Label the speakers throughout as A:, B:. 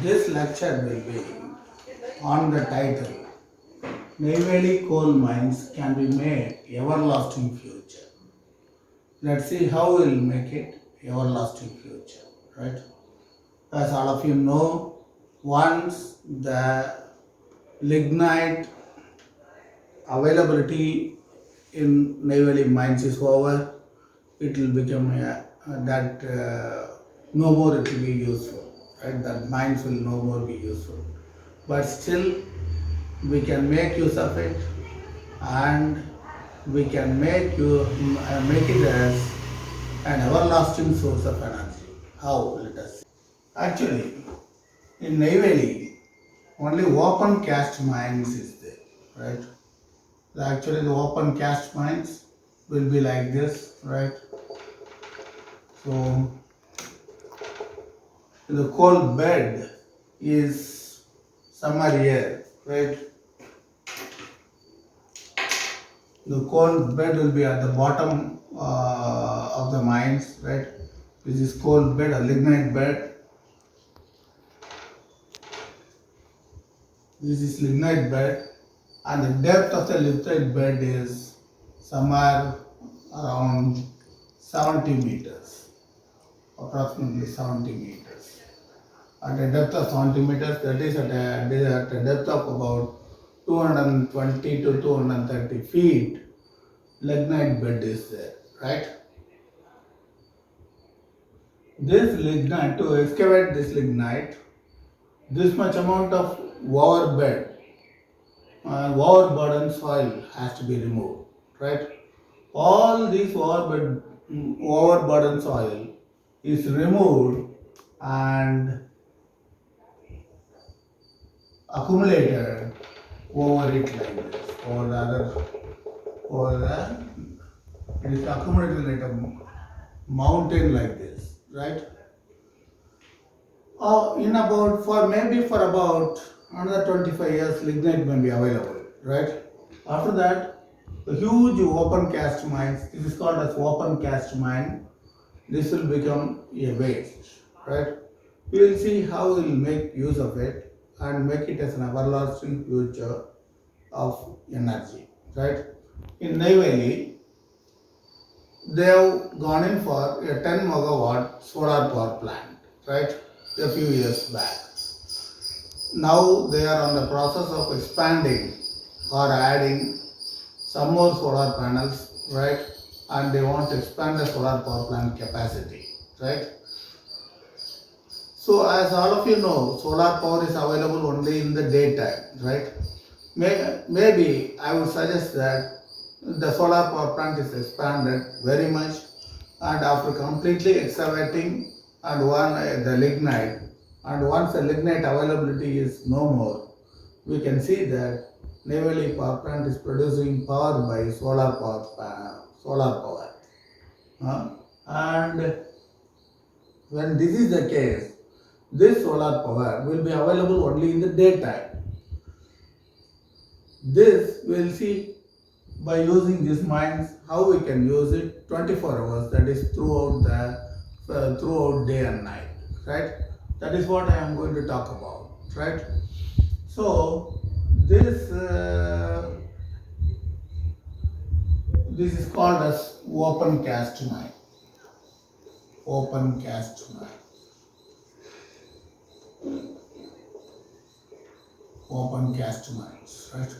A: This lecture will be on the title Neyveli coal mines can be made everlasting future. Let's see how we'll make it everlasting future, right? As all of you know, once the lignite availability in Neyveli mines is over, it will become that no more it will be useful, right? That mines will no more be useful. But still, we can make use of it, and we can make it as an everlasting source of energy. How? Let us see. Actually, in Neyveli, only open cast mines is there, right? Actually, the open cast mines will be like this, right? So, the coal bed is somewhere here, right? The coal bed will be at the bottom of the mines, right? This is coal bed, a lignite bed. This is lignite bed, and the depth of the lignite bed is somewhere around 70 meters, approximately 70 meters. At a depth of 70 meters, that is at a depth of about 220 to 230 feet, lignite bed is there, right? This lignite, to excavate this lignite, this much amount of overbed, overburdened soil has to be removed, right? All this overburdened soil is removed and accumulated over it like this, over the, it is accumulated like a mountain like this, right? For about another 25 years, lignite may be available, right? After that, the huge open cast mines, this is called as open cast mine, this will become a waste, right? We will see how we will make use of it and make it as an everlasting future of energy, right? In Neyveli, they have gone in for a 10 megawatt solar power plant, right? A few years back. Now they are on the process of expanding or adding some more solar panels, right? And they want to expand the solar power plant capacity, right? So as all of you know, solar power is available only in the daytime, right? Maybe I would suggest that the solar power plant is expanded very much, and after completely excavating the lignite, and once the lignite availability is no more, we can see that Neyveli power plant is producing power by solar power. And when this is the case, this solar power will be available only in the daytime. This we'll see by using these mines how we can use it 24 hours, that is throughout day and night, right? That is what I am going to talk about, right? So this is called as open cast mine. Open cast mine. Open cast mines, right?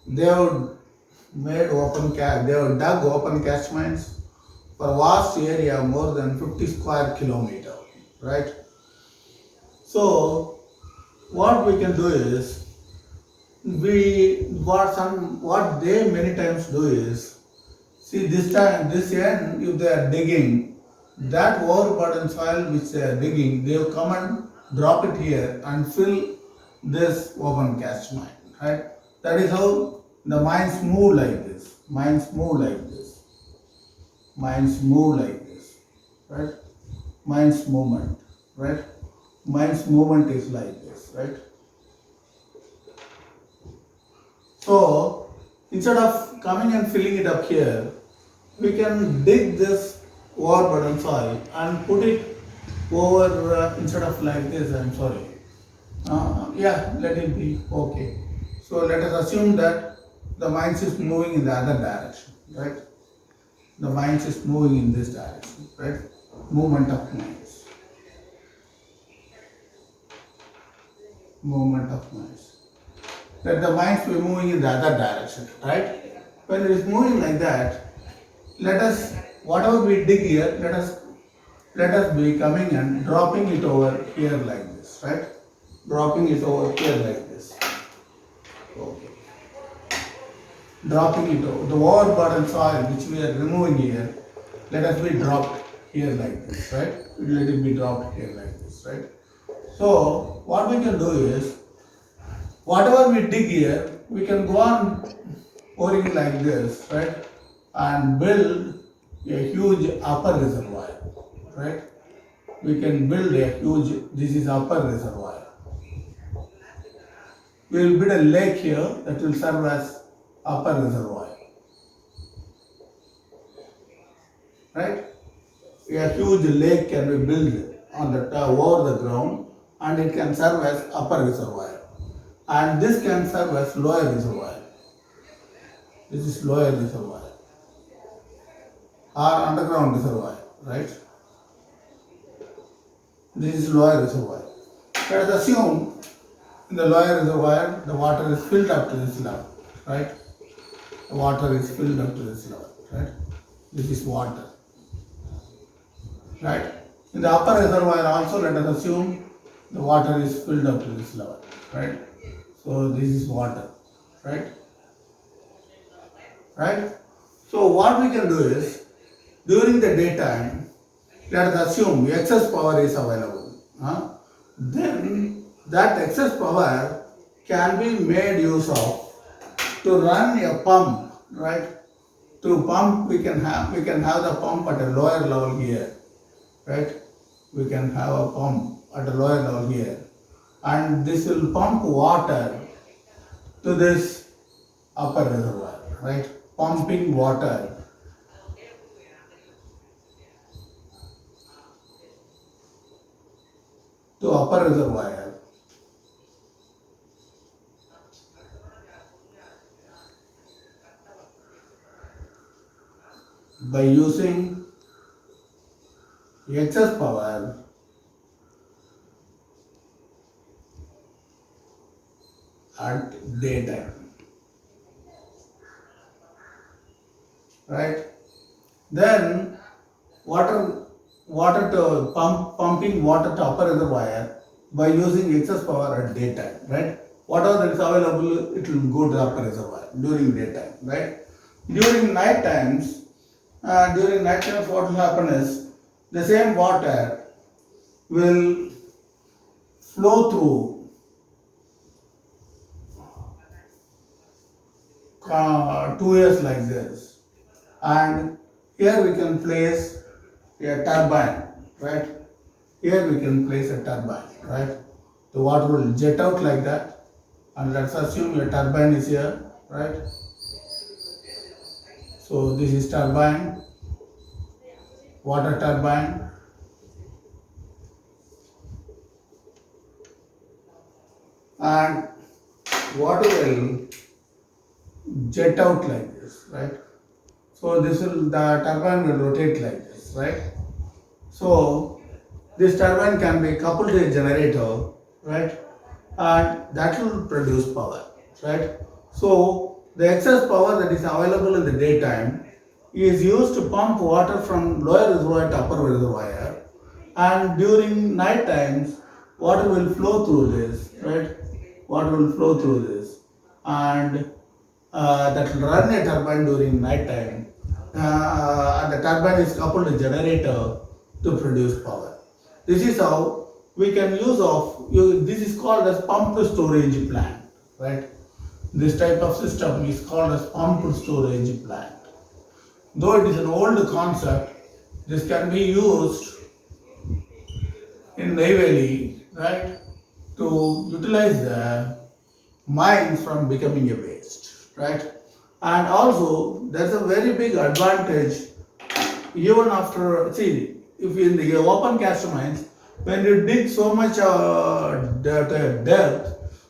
A: They have dug open cast mines for a vast area of more than 50 square kilometers, right? So what we can do is, what they many times do is, see this end, if they are digging, that overburden soil which they are digging, they will come and drop it here and fill this open cast mine, right? That is how the mines move like this. Mines move like this. Mines move like this, right? Mines movement, right? Mines movement is like this, right? So instead of coming and filling it up here, we can dig this overburden soil and put it over instead of like this, I'm sorry. Yeah, let it be okay. So let us assume that the mines is moving in the other direction, right? The mines is moving in this direction, right? Movement of mines. Movement of mines. Let the mines be moving in the other direction, right? When it is moving like that, let us, whatever we dig here, let us be coming and dropping it over here like this, right? Dropping it over here like this. Okay. Dropping it over. The overburden soil which we are removing here, let us be dropped here like this, right? Let it be dropped here like this, right? So what we can do is, whatever we dig here, we can go on pouring like this, right? And build a huge upper reservoir, right? We can build a huge, this is upper reservoir. We will build a lake here that will serve as upper reservoir, right? A huge lake can be built on the top, over the ground, and it can serve as upper reservoir. And this can serve as lower reservoir. This is lower reservoir or underground reservoir, right? This is lower reservoir. Let us assume in the lower reservoir the water is filled up to this level, right? The water is filled up to this level, right? This is water, right? In the upper reservoir also, let us assume the water is filled up to this level, right? So this is water, right? Right? So what we can do is, during the daytime, let us assume excess power is available. Then that excess power can be made use of to run a pump, right? To pump, we can have the pump at a lower level here, right? We can have a pump at a lower level here, and this will pump water to this upper reservoir, right? Pumping water to upper reservoir by using excess power at daytime, right? Then water to pumping water to upper reservoir by using excess power at daytime, right? Whatever that is available, it will go to the upper reservoir during daytime, right? During night times, what will happen is the same water will flow through two years like this, and here we can place a turbine, right? Here we can place a turbine, right? The water will jet out like that, and let's assume a turbine is here, right? So this is turbine, water turbine, and water will jet out like this, right? So the turbine will rotate like this, right? So this turbine can be coupled to a generator, right? And that will produce power, right? So the excess power that is available in the daytime is used to pump water from lower reservoir to upper reservoir, and during night times water will flow through this, right? Water will flow through this, and that will run a turbine during night time, and the turbine is coupled to generator to produce power. This is how we can this is called as pumped storage plant, right? This type of system is called as pumped storage plant. Though it is an old concept, this can be used in Neyveli, right, to utilize the mines from becoming a waste, right? And also there's a very big advantage even after, see, if in the open cast mines, when you dig so much depth,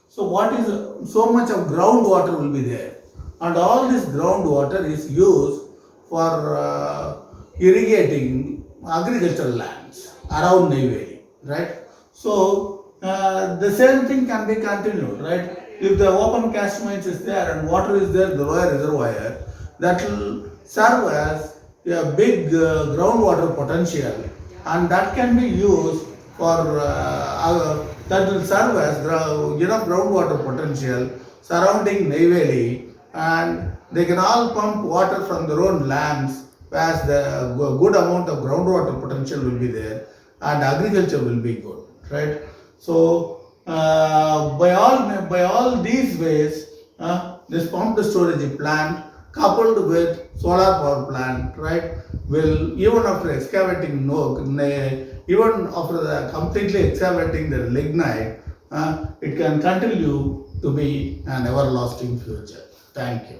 A: so what is so much of groundwater will be there, and all this groundwater is used for irrigating agricultural lands around Neyveli, right? So the same thing can be continued, right? If the open cast mines is there and water is there, the lower reservoir, that will serve as a big groundwater potential, and that can be used for that will serve as enough groundwater potential surrounding Neyveli, and they can all pump water from their own lands, as the good amount of groundwater potential will be there, and agriculture will be good, right? So by all these ways, this pumped storage plant coupled with solar power plant, right, will, even after excavating even after the completely excavating the lignite, it can continue to be an everlasting future. Thank you.